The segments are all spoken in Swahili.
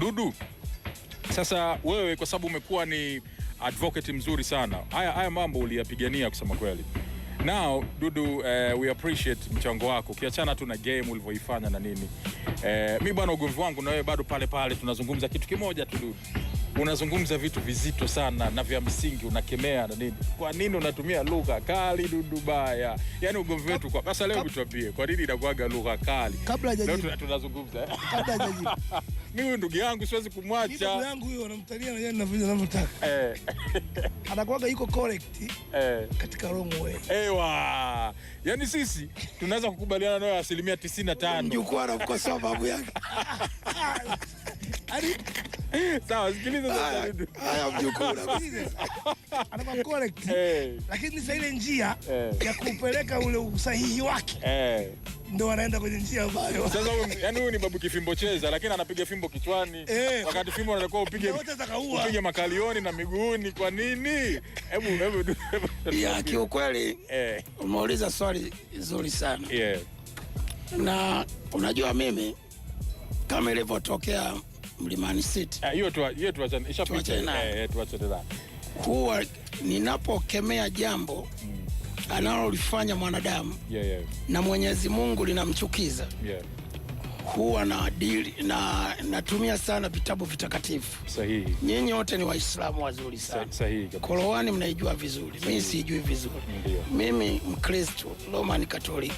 Dudu, sasa wewe kwa sababu umekuwa ni advocate mzuri sana, haya mambo uliyapigania kusema kweli. Now Dudu, we appreciate mchango wako, kiachana tu na game ulivyoifanya na nini. Mimi bwana, ugomvi wangu na wewe bado pale pale, tunazungumza kitu kimoja tu Dudu. Unazungumza vitu vizito sana na vya msingi, unakemea na nini. Kwa nini unatumia lugha kali Dudu baya? Yaani ugomvi wetu kwa sasa leo tuambie, kwa nini inakuaga lugha kali? Kabla hajajibu. Leo tunazungumza. Kabla hajajibu. Mimi ndugu yangu siwezi kumwacha. Ndugu yangu huyo anamtania na yeye ninavyotaka. Anakuaga yuko correct. Katika wrong way. Ewa. Yaani sisi tunaweza kukubaliana nawe 95%. Mjukuu anakukosoa babu yake. Sawa, sikiliza sasa Dudu. Haya mjukuu unakusikiza. Anakuwa correct. Lakini sasa ile njia ya kupeleka ule usahihi wake. Ndio anaenda kwenye njia ambayo. Sasa yani huyu ni babu kifimbo cheza, lakini anapiga fimbo kichwani. Wakati fimbo anatakiwa upige makalioni na miguuni. Kwa nini? Hebu ya kiukweli umeuliza swali zuri sana. Na unajua mimi kama ilivyotokea Mlimani City. Hiyo tuachane. Ishapita. Tuachane na. Huwa ninapokemea jambo analolifanya mwanadamu na Mwenyezi Mungu linamchukiza. Huwa natumia sana vitabu vitakatifu. Sahihi. Nyinyi wote ni Waislamu wazuri sana. Sahihi. Qur'ani mnaijua vizuri. Mimi siijui vizuri. Mimi Mkristo, Roman Catholic.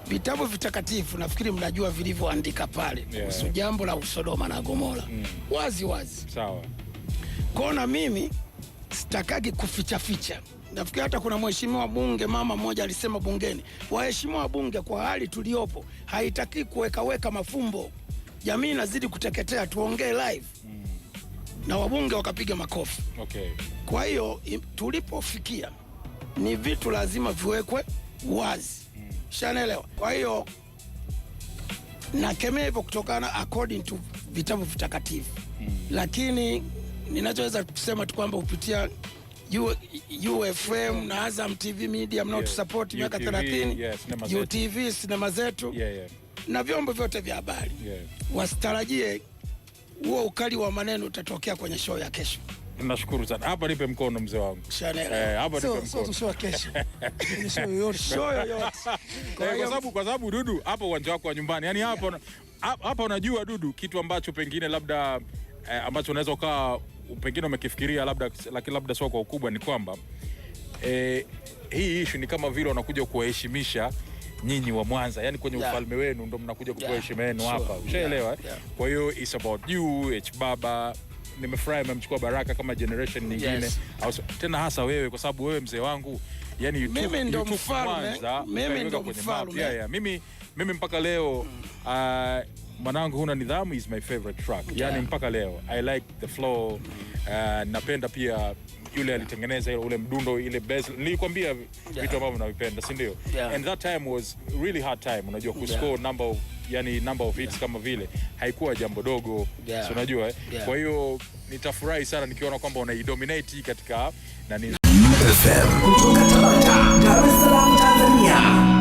Vitabu vitakatifu nafikiri mnajua vilivyoandika pale kuhusu jambo la Sodoma na Gomora. Wazi. Sawa. Kwa mimi sitakagi kuficha. Nafikiri hata kuna mheshimiwa bunge mama mmoja alisema bungeni, waheshimiwa bunge kwa hali tuliopo haitaki kuweka mafumbo. Jamii inazidi kuteketea, tuongee live. Na wabunge wakapiga makofi. Kwa hiyo tulipofikia ni vitu lazima viwekwe wazi. Shanaelewa. Kwa hiyo nakemea hivyo kutokana according to vitabu vitakatifu. Lakini ninachoweza kusema tu kwamba kupitia UFM na Azam TV Media mnaotusupport miaka 30, UTV sinema zetu na vyombo vyote vya habari, wasitarajie huo ukali wa maneno utatokea kwenye show ya kesho. Nashukuru sana. Hapa nipe mkono mzee wangu. Hapa nipe mkono. Show kesho. Show yoyote. Kwa sababu Dudu, hapa uwanja wako wa nyumbani. Yaani hapa unajua Dudu, kitu ambacho pengine labda ambacho unaweza ukawa pengine umekifikiria labda sio kwa ukubwa, ni kwamba hii issue ni kama vile wanakuja kuwaheshimisha nyinyi wa Mwanza, yani kwenye ufalme wenu ndo mnakuja kutoa heshima yenu hapa. Ushaelewa? Kwa hiyo it's about you, Baba. Nimefurahi mmemchukua Baraka kama generation nyingine. Tena hasa wewe, kwa sababu wewe mzee wangu, yani mimi ndo mfalme. Mimi ndo mfalme. Mimi mpaka leo Mwanangu Huna Nidhamu is my favorite track. Yani mpaka leo I like the flow. Napenda pia yule alitengeneza ule mdundo, ile bass. Nilikwambia vitu ambavyo navipenda, si ndio? And that time was really hard time. Unajua kuscore number of hits kama vile haikuwa jambo dogo. So unajua kwa hiyo nitafurahi sana nikiona kwamba unaidominate katika nani FM kutoka Dar es Salaam, Tanzania.